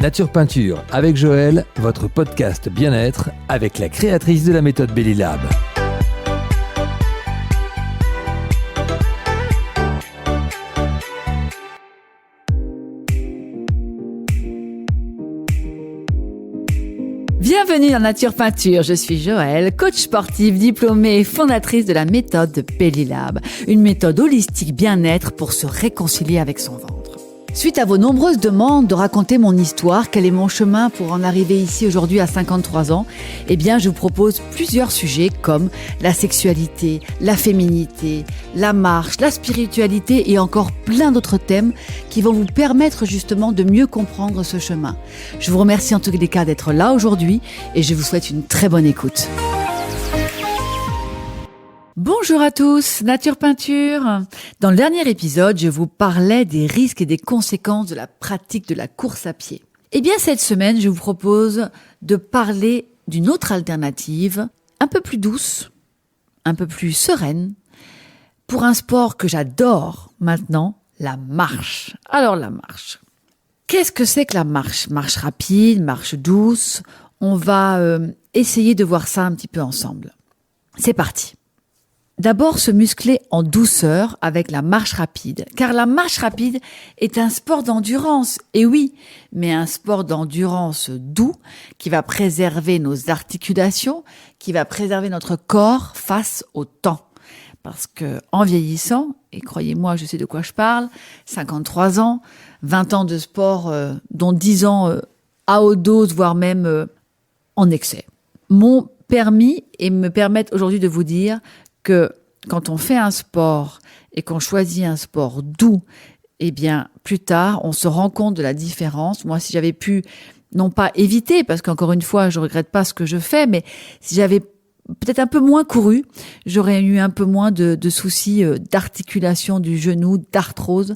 Nature Peinture avec Joël, votre podcast bien-être avec la créatrice de la méthode Belly Lab. Bienvenue dans Nature Peinture, je suis Joël, coach sportive, diplômée et fondatrice de la méthode Belly Lab, une méthode holistique bien-être pour se réconcilier avec son ventre. Suite à vos nombreuses demandes de raconter mon histoire, quel est mon chemin pour en arriver ici aujourd'hui à 53 ans, je vous propose plusieurs sujets comme la sexualité, la féminité, la marche, la spiritualité et encore plein d'autres thèmes qui vont vous permettre justement de mieux comprendre ce chemin. Je vous remercie en tous les cas d'être là aujourd'hui et je vous souhaite une très bonne écoute. Bonjour à tous, Nature Peinture. Dans le dernier épisode, je vous parlais des risques et des conséquences de la pratique de la course à pied. Cette semaine, je vous propose de parler d'une autre alternative, un peu plus douce, un peu plus sereine, pour un sport que j'adore maintenant, la marche. Alors la marche. Qu'est-ce que c'est que la marche ? Marche rapide, marche douce. On va essayer de voir ça un petit peu ensemble. C'est parti. D'abord, se muscler en douceur avec la marche rapide. Car la marche rapide est un sport d'endurance. Et oui, mais un sport d'endurance doux qui va préserver nos articulations, qui va préserver notre corps face au temps. Parce que en vieillissant, et croyez-moi, je sais de quoi je parle, 53 ans, 20 ans de sport, dont 10 ans à haute dose, voire même en excès, m'ont permis et me permettent aujourd'hui de vous dire que quand on fait un sport et qu'on choisit un sport doux, plus tard, on se rend compte de la différence. Moi, si j'avais pu, non pas éviter, parce qu'encore une fois, je regrette pas ce que je fais, mais si j'avais peut-être un peu moins couru, j'aurais eu un peu moins de soucis d'articulation du genou, d'arthrose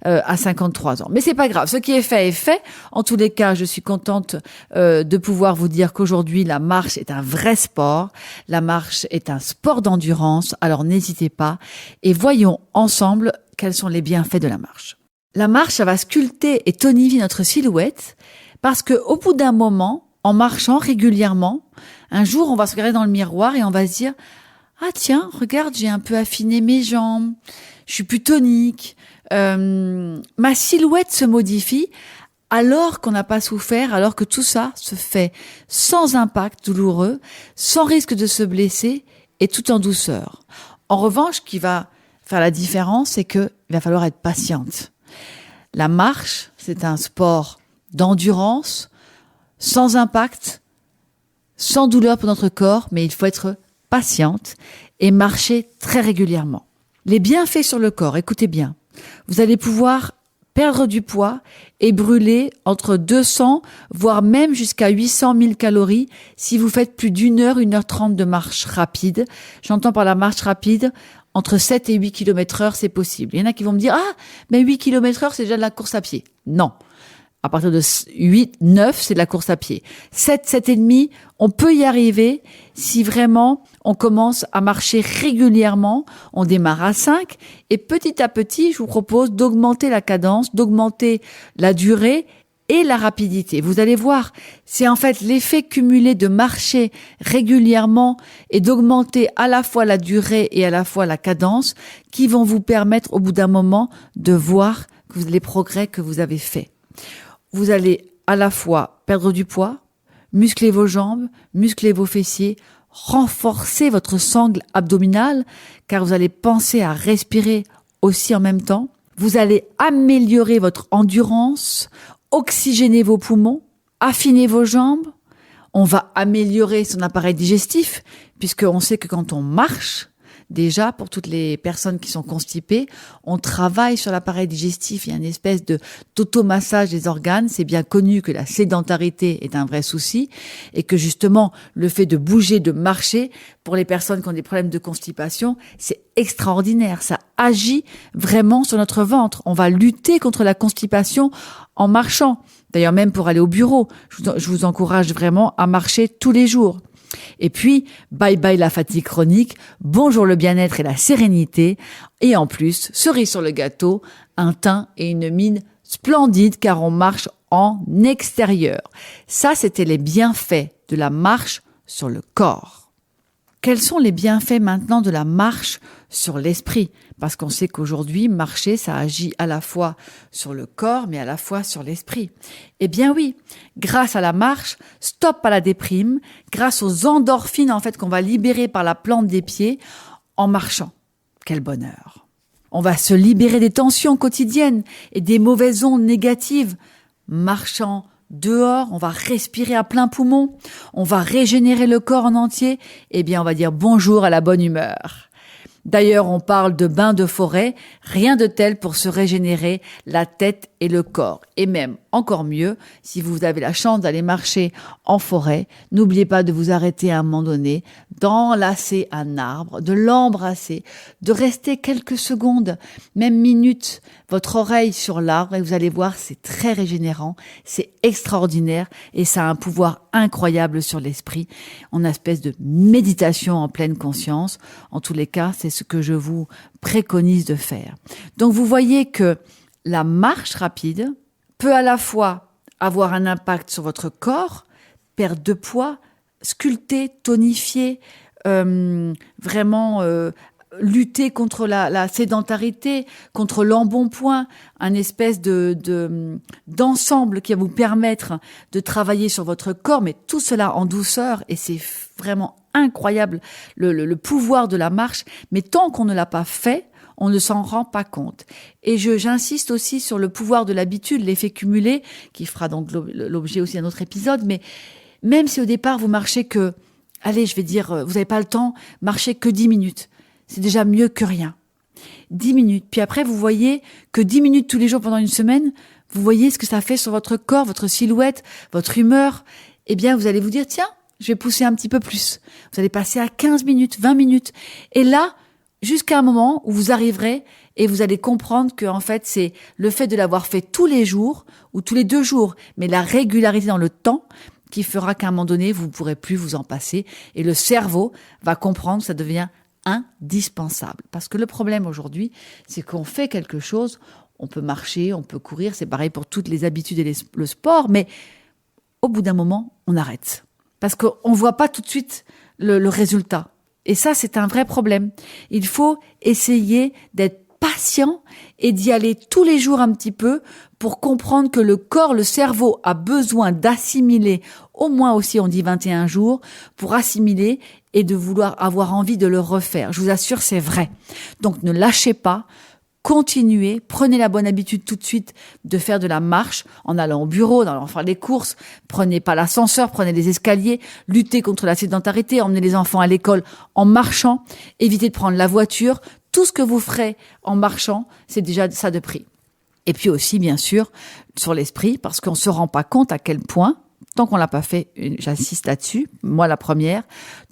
à 53 ans. Mais c'est pas grave, ce qui est fait est fait. En tous les cas, je suis contente de pouvoir vous dire qu'aujourd'hui, la marche est un vrai sport. La marche est un sport d'endurance, alors n'hésitez pas et voyons ensemble quels sont les bienfaits de la marche. La marche, ça va sculpter et tonifier notre silhouette parce que au bout d'un moment, en marchant régulièrement, un jour, on va se regarder dans le miroir et on va se dire « Ah tiens, regarde, j'ai un peu affiné mes jambes, je suis plus tonique, ma silhouette se modifie alors qu'on n'a pas souffert, alors que tout ça se fait sans impact douloureux, sans risque de se blesser et tout en douceur. » En revanche, ce qui va faire la différence, c'est qu'il va falloir être patiente. La marche, c'est un sport d'endurance, sans impact, sans douleur pour notre corps, mais il faut être patiente et marcher très régulièrement. Les bienfaits sur le corps, écoutez bien. Vous allez pouvoir perdre du poids et brûler entre 200, voire même jusqu'à 800 000 calories si vous faites plus d'1 heure, 1h30 de marche rapide. J'entends par la marche rapide, entre 7 et 8 km/h, c'est possible. Il y en a qui vont me dire « Ah, mais 8 km/h, c'est déjà de la course à pied. » Non. À partir de 8, 9, c'est de la course à pied. 7, 7,5, on peut y arriver si vraiment on commence à marcher régulièrement. On démarre à 5 et petit à petit, je vous propose d'augmenter la cadence, d'augmenter la durée et la rapidité. Vous allez voir, c'est en fait l'effet cumulé de marcher régulièrement et d'augmenter à la fois la durée et à la fois la cadence qui vont vous permettre au bout d'un moment de voir les progrès que vous avez faits. Vous allez à la fois perdre du poids, muscler vos jambes, muscler vos fessiers, renforcer votre sangle abdominale, car vous allez penser à respirer aussi en même temps. Vous allez améliorer votre endurance, oxygéner vos poumons, affiner vos jambes. On va améliorer son appareil digestif, puisqu'on sait que quand on marche, déjà, pour toutes les personnes qui sont constipées, on travaille sur l'appareil digestif. Il y a une espèce d'automassage des organes. C'est bien connu que la sédentarité est un vrai souci et que justement, le fait de bouger, de marcher, pour les personnes qui ont des problèmes de constipation, c'est extraordinaire. Ça agit vraiment sur notre ventre. On va lutter contre la constipation en marchant. D'ailleurs, même pour aller au bureau, je vous encourage vraiment à marcher tous les jours. Et puis, bye bye la fatigue chronique, bonjour le bien-être et la sérénité. Et en plus, cerise sur le gâteau, un teint et une mine splendides car on marche en extérieur. Ça, c'était les bienfaits de la marche sur le corps. Quels sont les bienfaits maintenant de la marche sur l'esprit? Parce qu'on sait qu'aujourd'hui, marcher, ça agit à la fois sur le corps, mais à la fois sur l'esprit. Eh bien oui, grâce à la marche, stop à la déprime, grâce aux endorphines en fait qu'on va libérer par la plante des pieds en marchant. Quel bonheur! On va se libérer des tensions quotidiennes et des mauvaises ondes négatives. Marchant dehors, on va respirer à plein poumon, on va régénérer le corps en entier, eh bien on va dire bonjour à la bonne humeur. D'ailleurs, on parle de bain de forêt, rien de tel pour se régénérer la tête et le corps. Et même, encore mieux, si vous avez la chance d'aller marcher en forêt, n'oubliez pas de vous arrêter à un moment donné, d'enlacer un arbre, de l'embrasser, de rester quelques secondes, même minutes, votre oreille sur l'arbre et vous allez voir, c'est très régénérant, c'est extraordinaire et ça a un pouvoir incroyable sur l'esprit. On a une espèce de méditation en pleine conscience. En tous les cas, c'est ce que je vous préconise de faire. Donc vous voyez que la marche rapide peut à la fois avoir un impact sur votre corps, perte de poids, sculpter, tonifier, lutter contre la sédentarité, contre l'embonpoint, un espèce d'ensemble qui va vous permettre de travailler sur votre corps, mais tout cela en douceur, et c'est vraiment incroyable le pouvoir de la marche, mais tant qu'on ne l'a pas fait, on ne s'en rend pas compte. Et j'insiste aussi sur le pouvoir de l'habitude, l'effet cumulé, qui fera donc l'objet aussi d'un autre épisode, mais même si au départ vous marchez que, allez, je vais dire, vous n'avez pas le temps, marchez que 10 minutes. C'est déjà mieux que rien. 10 minutes. Puis après, vous voyez que 10 minutes tous les jours pendant une semaine, vous voyez ce que ça fait sur votre corps, votre silhouette, votre humeur. Eh bien, vous allez vous dire, tiens, je vais pousser un petit peu plus. Vous allez passer à 15 minutes, 20 minutes. Et là, jusqu'à un moment où vous arriverez et vous allez comprendre que, en fait, c'est le fait de l'avoir fait tous les jours ou tous les 2 jours, mais la régularité dans le temps qui fera qu'à un moment donné, vous ne pourrez plus vous en passer. Et le cerveau va comprendre que ça devient indispensable. Parce que le problème aujourd'hui, c'est qu'on fait quelque chose, on peut marcher, on peut courir, c'est pareil pour toutes les habitudes et le sport, mais au bout d'un moment, on arrête. Parce qu'on ne voit pas tout de suite le résultat. Et ça, c'est un vrai problème. Il faut essayer d'être patient et d'y aller tous les jours un petit peu pour comprendre que le corps, le cerveau a besoin d'assimiler, au moins aussi on dit 21 jours, pour assimiler et de vouloir avoir envie de le refaire. Je vous assure, c'est vrai. Donc ne lâchez pas, continuez, prenez la bonne habitude tout de suite de faire de la marche en allant au bureau, en allant faire les courses, prenez pas l'ascenseur, prenez les escaliers, luttez contre la sédentarité, emmenez les enfants à l'école en marchant, évitez de prendre la voiture. Tout ce que vous ferez en marchant, c'est déjà ça de prix. Et puis aussi, bien sûr, sur l'esprit, parce qu'on ne se rend pas compte à quel point, tant qu'on ne l'a pas fait, j'insiste là-dessus, moi la première,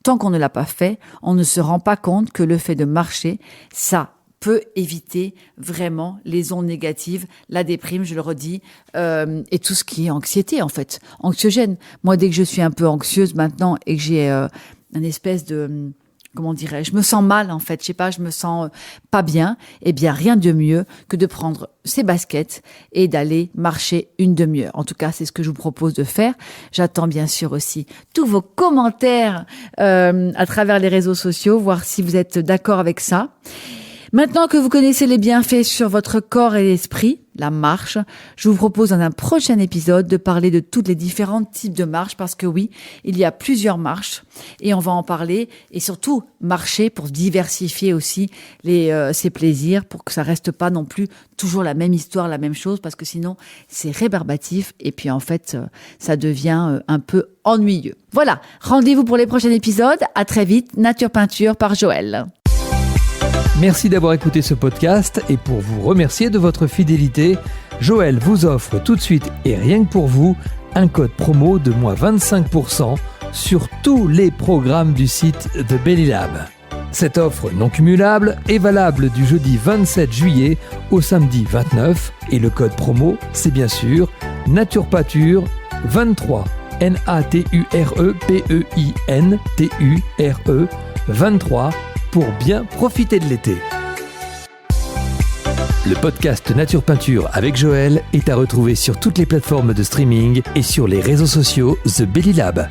tant qu'on ne l'a pas fait, on ne se rend pas compte que le fait de marcher, ça peut éviter vraiment les ondes négatives, la déprime, je le redis, et tout ce qui est anxiété, en fait, anxiogène. Moi, dès que je suis un peu anxieuse maintenant et que j'ai une espèce de... comment dirais-je, je me sens mal en fait, je sais pas, je me sens pas bien, eh bien rien de mieux que de prendre ses baskets et d'aller marcher une demi-heure. En tout cas, c'est ce que je vous propose de faire. J'attends bien sûr aussi tous vos commentaires à travers les réseaux sociaux, voir si vous êtes d'accord avec ça. Maintenant que vous connaissez les bienfaits sur votre corps et l'esprit, la marche, je vous propose dans un prochain épisode de parler de tous les différents types de marches parce que oui, il y a plusieurs marches et on va en parler et surtout marcher pour diversifier aussi ses plaisirs pour que ça reste pas non plus toujours la même histoire, la même chose parce que sinon c'est rébarbatif et puis en fait ça devient un peu ennuyeux. Voilà, rendez-vous pour les prochains épisodes. À très vite, Nature Peinture par Joël. Merci d'avoir écouté ce podcast et pour vous remercier de votre fidélité, Joël vous offre tout de suite et rien que pour vous un code promo de moins 25% sur tous les programmes du site de Bellilab. Cette offre non cumulable est valable du jeudi 27 juillet au samedi 29 et le code promo c'est bien sûr Nature Peinture 23 NATUREPEINTURE 23 pour bien profiter de l'été. Le podcast Nature Peinture avec Joël est à retrouver sur toutes les plateformes de streaming et sur les réseaux sociaux The Belly Lab.